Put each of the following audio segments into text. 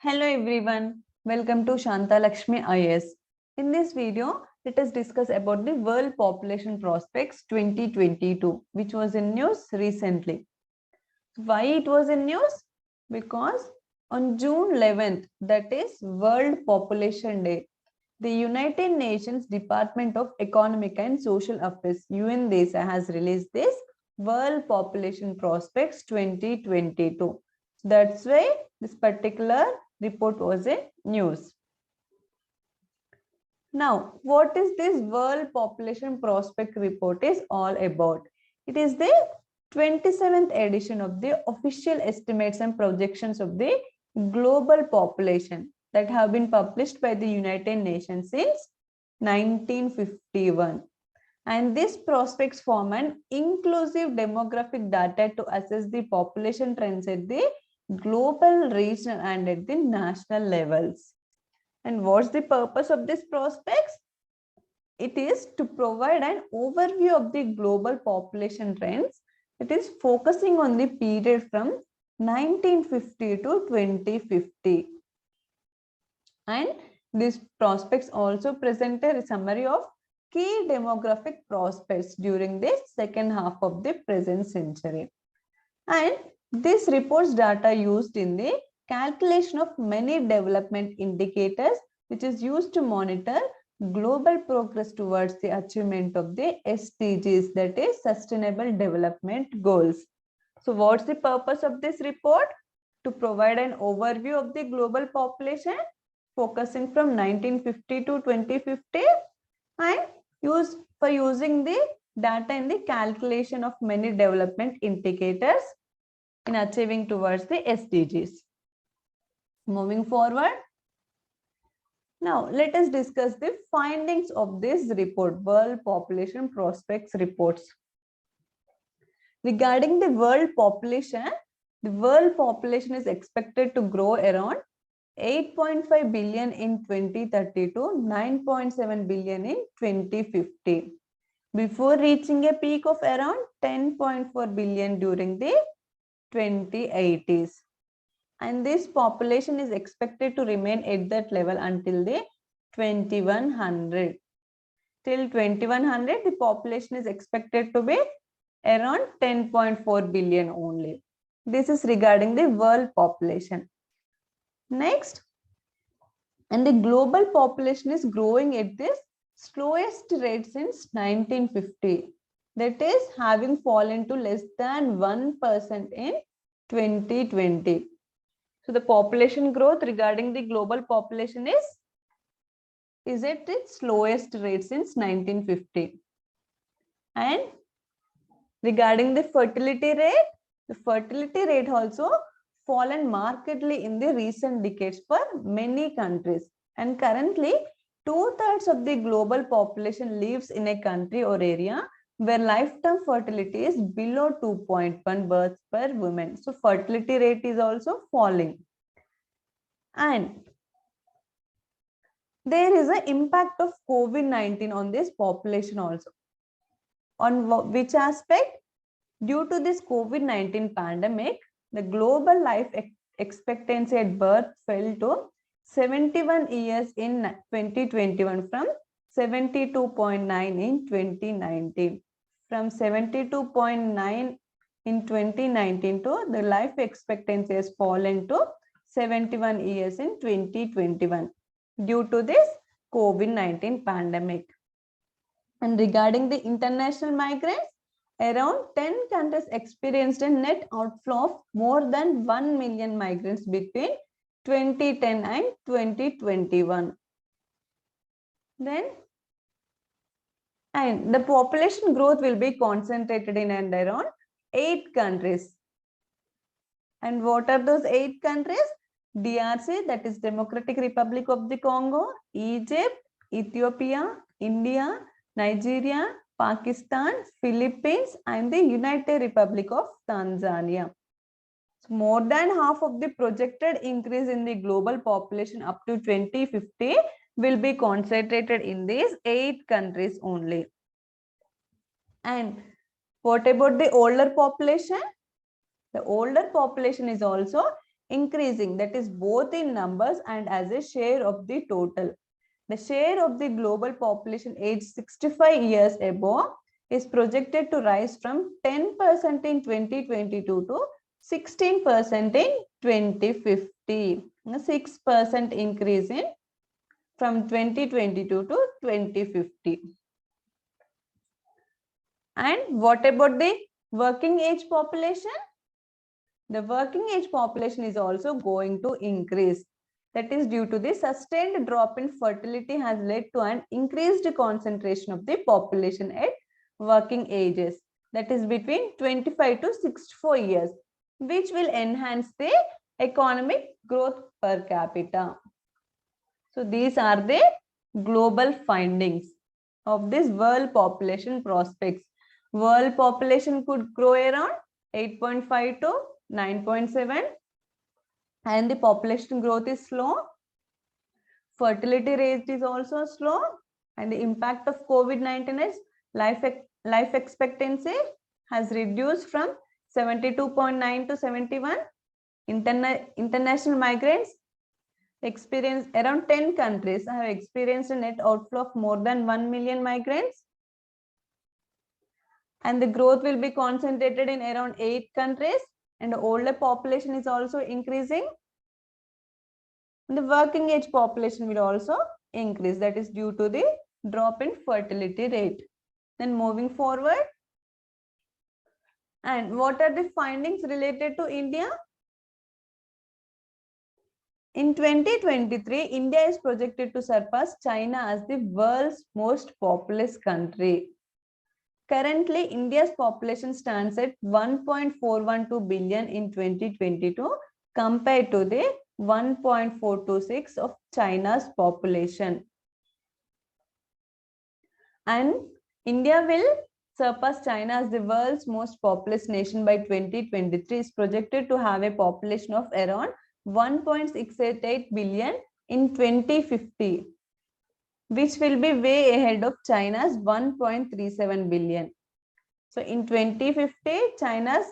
Hello everyone, welcome to Shanta Lakshmi IAS. In this video, let us discuss about the World Population Prospects 2022, which was in news recently. Why it was in news? Because on June 11th, that is World Population Day, the United Nations Department of Economic and Social Affairs UNDESA has released this World Population Prospects 2022. That's why this particular report was in news. Now, what is this World Population Prospect Report is all about? It is the 27th edition of the official estimates and projections of the global population that have been published by the United Nations since 1951. And these prospects form an inclusive demographic data to assess the population trends at the global, regional, and at the national levels. And what's the purpose of these prospects? It is to provide an overview of the global population trends. It is focusing on the period from 1950 to 2050. And these prospects also present a summary of key demographic prospects during the second half of the present century. And this report's data used in the calculation of many development indicators, which is used to monitor global progress towards the achievement of the SDGs, that is Sustainable Development Goals. So what's the purpose of this report? To provide an overview of the global population, focusing from 1950 to 2050, and using the data in the calculation of many development indicators in achieving towards the SDGs. Moving forward, now let us discuss the findings of this report, World Population Prospects Reports. Regarding the world population is expected to grow around 8.5 billion in 2030 to 9.7 billion in 2050, before reaching a peak of around 10.4 billion during the 2080s. And this population is expected to remain at that level until the 2100. Till 2100, the population is expected to be around 10.4 billion only. This is regarding the world population. Next, and the global population is growing at this slowest rate since 1950. That is having fallen to less than 1% in 2020. So the population growth regarding the global population is at its slowest rate since 1950. And regarding the fertility rate also fallen markedly in the recent decades for many countries. And currently, 2/3 of the global population lives in a country or area where lifetime fertility is below 2.1 births per woman. So fertility rate is also falling. And there is an impact of COVID-19 on this population also. On which aspect? Due to this COVID-19 pandemic, the global life expectancy at birth fell to 71 years in 2021 from 72.9 in 2019. From 72.9 in 2019 to the life expectancy has fallen to 71 years in 2021 due to this COVID-19 pandemic. And regarding the international migrants, around 10 countries experienced a net outflow of more than 1 million migrants between 2010 and 2021. Then, and the population growth will be concentrated in and around 8 countries. And what are those 8 countries? DRC, that is Democratic Republic of the Congo, Egypt, Ethiopia, India, Nigeria, Pakistan, Philippines, and the United Republic of Tanzania. So more than half of the projected increase in the global population up to 2050 will be concentrated in these 8 countries only. And what about the older population? The older population is also increasing, that is both in numbers and as a share of the total. The share of the global population aged 65 years above is projected to rise from 10% in 2022 to 16% in 2050. A 6% increase in from 2022 to 2050. And what about the working age population? The working age population is also going to increase. That is due to the sustained drop in fertility has led to an increased concentration of the population at working ages. That is between 25 to 64 years, which will enhance the economic growth per capita. So these are the global findings of this world population prospects. World population could grow around 8.5 to 9.7, and the population growth is slow. Fertility rate is also slow, and the impact of COVID-19 is life expectancy has reduced from 72.9 to 71. International migrants experience around 10 countries have experienced a net outflow of more than 1 million migrants. And the growth will be concentrated in around 8 countries, and the older population is also increasing. And the working age population will also increase, that is due to the drop in fertility rate. Then moving forward, and what are the findings related to India? In 2023, India is projected to surpass China as the world's most populous country. Currently, India's population stands at 1.412 billion in 2022 compared to the 1.426 of China's population. And India will surpass China as the world's most populous nation by 2023. Is projected to have a population of around 1.688 billion in 2050. Which will be way ahead of China's 1.37 billion. So in 2050, China's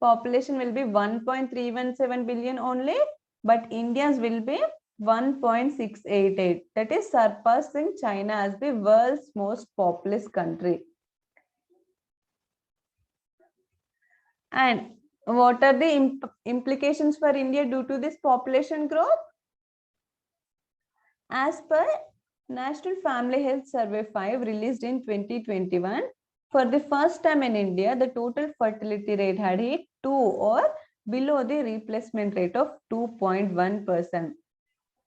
population will be 1.317 billion only, but India's will be 1.688. That is surpassing China as the world's most populous country. And what are the implications for India due to this population growth? As per National Family Health Survey 5 released in 2021, for the first time in India, the total fertility rate had hit 2 or below the replacement rate of 2.1%.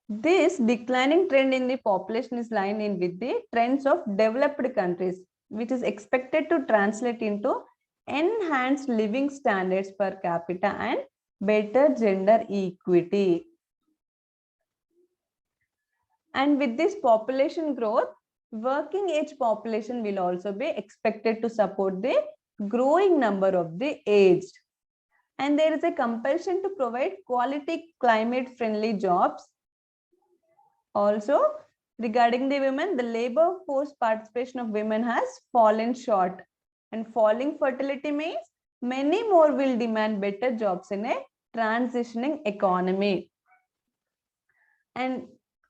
This declining trend in the population is lined in with the trends of developed countries, which is expected to translate into enhanced living standards per capita and better gender equity. And with this population growth, working age population will also be expected to support the growing number of the aged. And there is a compulsion to provide quality climate-friendly jobs. Also, regarding the women, the labor force participation of women has fallen short. And falling fertility means many more will demand better jobs in a transitioning economy. And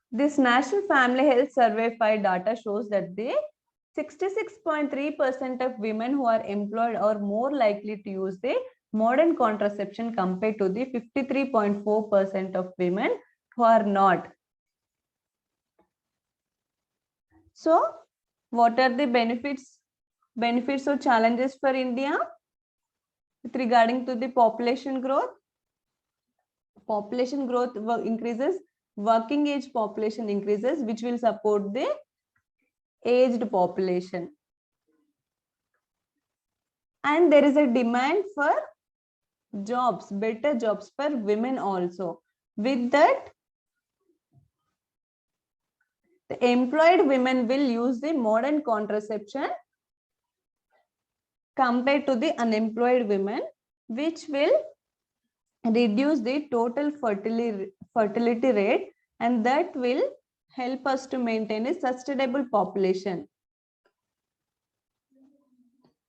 this National Family Health Survey 5 data shows that the 66.3% of women who are employed are more likely to use the modern contraception compared to the 53.4% of women who are not. So, what are the benefits or challenges for India with regarding to the population growth? Population growth increases, working age population increases, which will support the aged population. And there is a demand for jobs, better jobs for women also. With that, the employed women will use the modern contraception compared to the unemployed women, which will reduce the total fertility rate, and that will help us to maintain a sustainable population,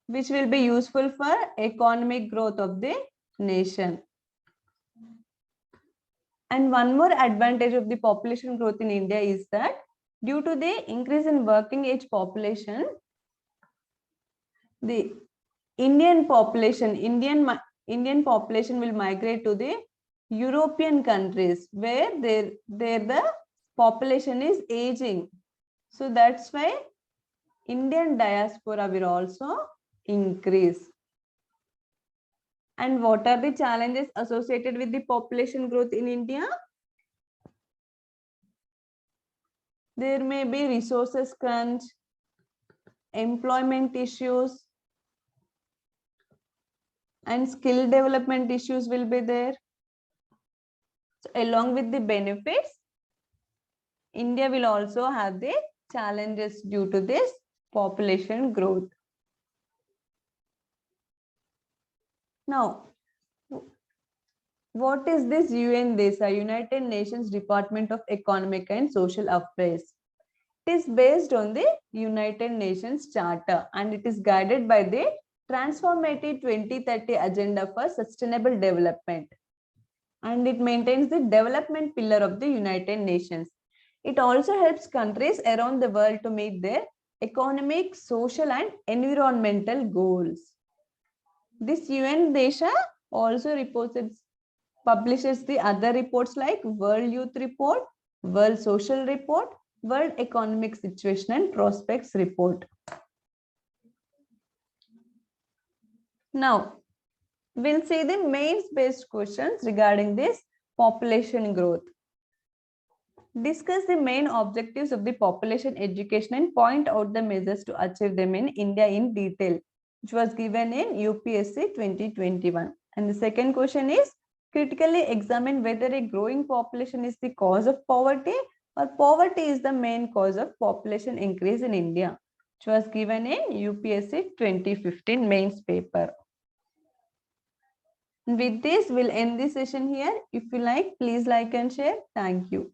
which will be useful for economic growth of the nation. And one more advantage of the population growth in India is that due to the increase in working age population, the Indian population will migrate to the European countries where the population is aging. So that's why Indian diaspora will also increase. And what are the challenges associated with the population growth in India? There may be resources crunch, employment issues, and skill development issues will be there. So along with the benefits, India will also have the challenges due to this population growth. Now, what is this UNDESA, United Nations Department of Economic and Social Affairs? It is based on the United Nations Charter and it is guided by the Transformative 2030 Agenda for Sustainable Development. And it maintains the development pillar of the United Nations. It also helps countries around the world to meet their economic, social, and environmental goals. This UNDESA also publishes the other reports like World Youth Report, World Social Report, World Economic Situation and Prospects Report. Now, we'll see the mains-based questions regarding this population growth. Discuss the main objectives of the population education and point out the measures to achieve them in India in detail, which was given in UPSC 2021. And the second question is, critically examine whether a growing population is the cause of poverty or poverty is the main cause of population increase in India, which was given in UPSC 2015 mains paper. With this, we'll end this session here. If you like, please like and share. Thank you.